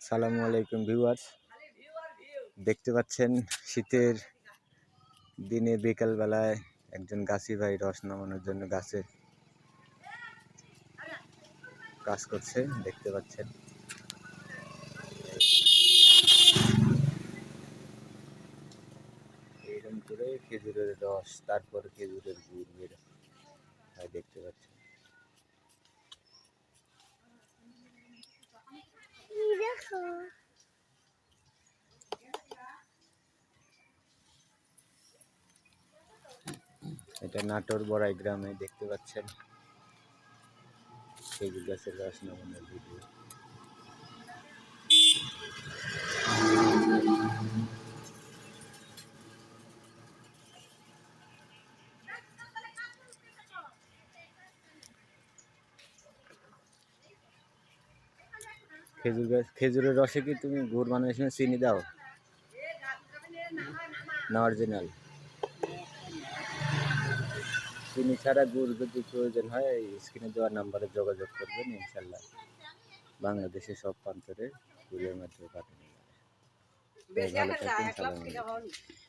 সালামু আলাইকুম ভিউয়ার্স, দেখতে পাচ্ছেন শীতের দিনে বিকাল বেলায় একজন গাছি ভাই রস নামানোর জন্য গাছে কাজ করছে। দেখতে পাচ্ছেন এইরকম করে খেজুরের রস, তারপর খেজুরের গুড় বের হয়। দেখতে পাচ্ছেন এটা নাটোর বড়াই গ্রামে। দেখতে পাচ্ছেন খেজুর গাছের রস নামানোর ভিডিও। খেজুরের রসে কি তুমি গুড় বানানোর সময় চিনি দাও না অরিজিনাল? চিনি ছাড়া গুড় যদি প্রয়োজন হয় স্ক্রিনে দেওয়া নাম্বারে যোগাযোগ করবেন, ইনশাল্লাহ বাংলাদেশের সব প্রান্তরে কুরিয়ার মাধ্যমে পাঠানো যাবে। ভালো থাকবেন। সালাম আলাইকুম।